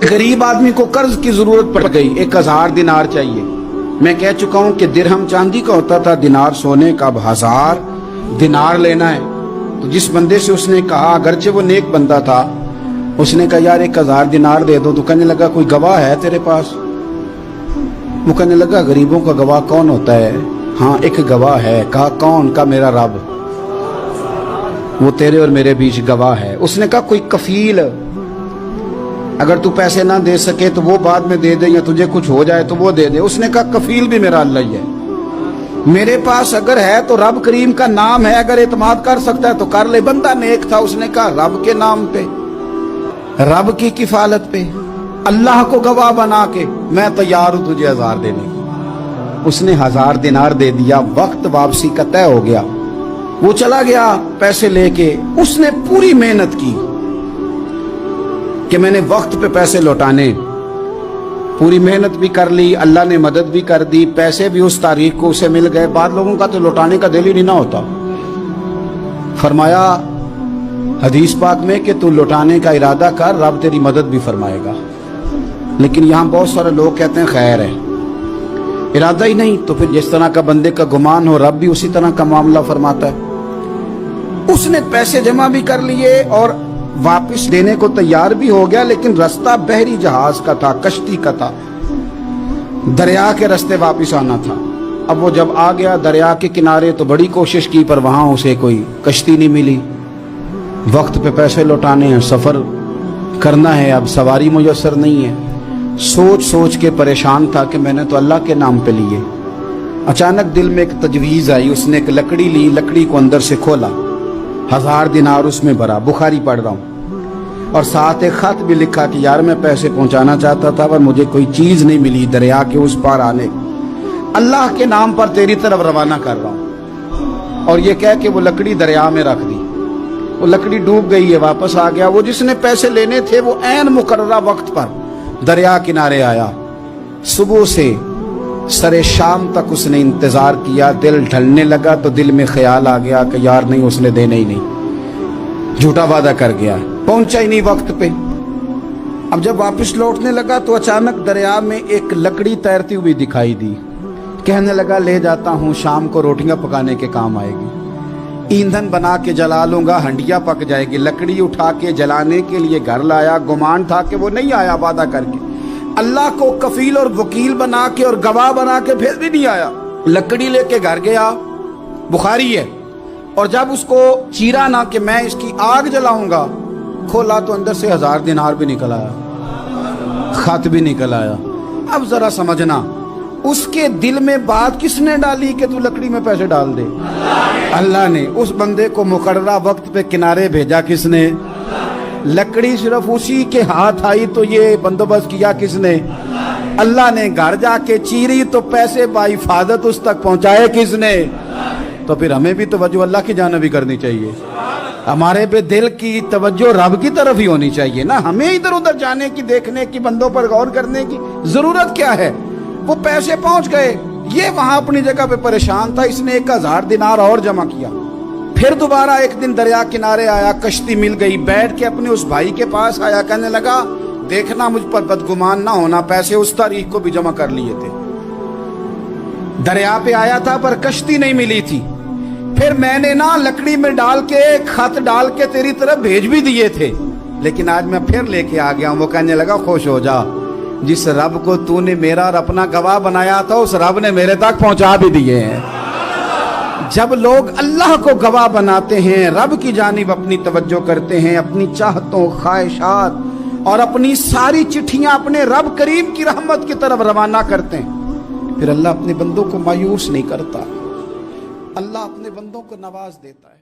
गरीब आदमी को कर्ज की जरूरत पड़ गई, 1000 दिनार चाहिए। मैं कह चुका हूं कि दिरहम चांदी का होता था, दिनार सोने का। अब 1000 दिनार लेना है। तो जिस बंदे से उसने कहा, अगरचे वो नेक बंदा था, उसने कहा यार 1000 दिनार दे दो। तो कहने लगा कोई गवाह है तेरे पास? वो कहने लगा गरीबों का गवाह कौन होता है? हाँ एक गवाह है। कहा कौन? का मेरा रब, वो तेरे और मेरे बीच गवाह है। उसने कहा कोई कफील, अगर तू पैसे ना दे सके तो वो बाद में दे दे, या तुझे कुछ हो जाए तो वो दे दे। उसने कहा कफील भी मेरा अल्लाह ही है। मेरे पास अगर है तो रब करीम का नाम है, अगर एतमाद कर सकता है तो कर ले। बंदा नेक था, उसने कहा रब के नाम पे, रब की किफालत पे, अल्लाह को गवाह बना के मैं तैयार हूं तुझे 1000 देने की। उसने 1000 दिनार दे दिया। वक्त वापसी का तय हो गया। वो चला गया पैसे लेके। उसने पूरी मेहनत की कि मैंने वक्त पे पैसे लौटाने, पूरी मेहनत भी कर ली, अल्लाह ने मदद भी कर दी, पैसे भी उस तारीख को उसे मिल गए। बाद लोगों का तो लौटाने का दिल ही नहीं ना होता। फरमाया हदीस पाक में कि तू लौटाने का इरादा कर, रब तेरी मदद भी फरमाएगा। लेकिन यहां बहुत सारे लोग कहते हैं खैर है, इरादा ही नहीं। तो फिर जिस तरह का बंदे का गुमान हो, रब भी उसी तरह का मामला फरमाता है। उसने पैसे जमा भी कर लिए और वापस देने को तैयार भी हो गया, लेकिन रास्ता बहरी जहाज का था, कश्ती का था, दरिया के रास्ते वापस आना था। अब वो जब आ गया दरिया के किनारे तो बड़ी कोशिश की, पर वहां उसे कोई कश्ती नहीं मिली। वक्त पे पैसे लौटाने हैं, सफर करना है, अब सवारी मुयस्सर नहीं है। सोच सोच के परेशान था कि मैंने तो अल्लाह के नाम पे लिए। अचानक दिल में एक तजवीज आई। उसने एक लकड़ी ली, लकड़ी को अंदर से खोला, 1000 दिनार उसमें भरा। बुखारी पढ़ रहा हूं, और साथ एक खत भी लिखा कि यार मैं पैसे पहुंचाना चाहता था पर मुझे कोई चीज नहीं मिली दरिया के उस पार आने, अल्लाह के नाम पर तेरी तरफ रवाना कर रहा हूं। और ये कह के वो लकड़ी दरिया में रख दी। वो लकड़ी डूब गई है, वापस आ गया। वो जिसने पैसे लेने थे वो ऐन मुकर्ररा वक्त पर दरिया किनारे आया। सुबह से सरे शाम तक उसने इंतजार किया। दिल ढलने लगा तो दिल में ख्याल आ गया कि यार नहीं, उसने देने ही नहीं, झूठा वादा कर गया, पहुंचा ही नहीं वक्त पे। अब जब वापस लौटने लगा तो अचानक दरिया में एक लकड़ी तैरती हुई दिखाई दी। कहने लगा ले जाता हूं, शाम को रोटियां पकाने के काम आएगी, ईंधन बना के जला लूंगा, हंडिया पक जाएगी। लकड़ी उठा के जलाने के लिए घर लाया। गुमान था कि वो नहीं आया वादा करके, अल्लाह को कफील और वकील बना के और गवाह बना के फिर भी नहीं आया। लकड़ी लेके घर गया, बुखारी है। और जब उसको चीरा ना कि मैं इसकी आग जलाऊंगा, खोला तो अंदर से 1000 दिनार भी निकल आया, खत भी निकल आया। अब जरा समझना, उसके दिल में बात किसने डाली कि तू लकड़ी में पैसे डाल दे? अल्लाह ने। उस बंदे को मुकर्ररा वक्त पे किनारे भेजा किसने? लकड़ी सिर्फ उसी के हाथ आई तो ये बंदोबस्त किया किसने? अल्लाह ने। घर जाके चीरी तो पैसे बाहिफाजत उस तक पहुंचाए किसने? तो फिर हमें भी तवज्जो अल्लाह की जानिब भी करनी चाहिए। हमारे पे दिल की तवज्जो रब की तरफ ही होनी चाहिए ना। हमें इधर उधर जाने की, देखने की, बंदों पर गौर करने की जरूरत क्या है? वो पैसे पहुंच गए, ये वहां अपनी जगह पे परेशान था। इसने 1000 दिनार और जमा किया। फिर दोबारा एक दिन दरिया किनारे आया, कश्ती मिल गई, बैठ के अपने उस भाई के पास आया। कहने लगा देखना मुझ पर बदगुमान ना होना, पैसे उस तारीख को भी जमा कर लिए थे। दरिया पे आया था पर कश्ती नहीं मिली थी। फिर मैंने ना लकड़ी में डाल के, खत डाल के तेरी तरफ भेज भी दिए थे, लेकिन आज मैं फिर लेके आ गया हूं। वो कहने लगा खुश हो जा, जिस रब को तूने मेरा और अपना गवाह बनाया था उस रब ने मेरे तक पहुंचा भी दिए हैं। जब लोग अल्लाह को गवाह बनाते हैं, रब की जानिब अपनी तवज्जो करते हैं, अपनी चाहतों, ख्वाहिशात और अपनी सारी चिट्ठियां अपने रब करीम की रहमत की तरफ रवाना करते हैं, फिर अल्लाह अपने बंदों को मायूस नहीं करता। अल्लाह अपने बंदों को नवाज देता है।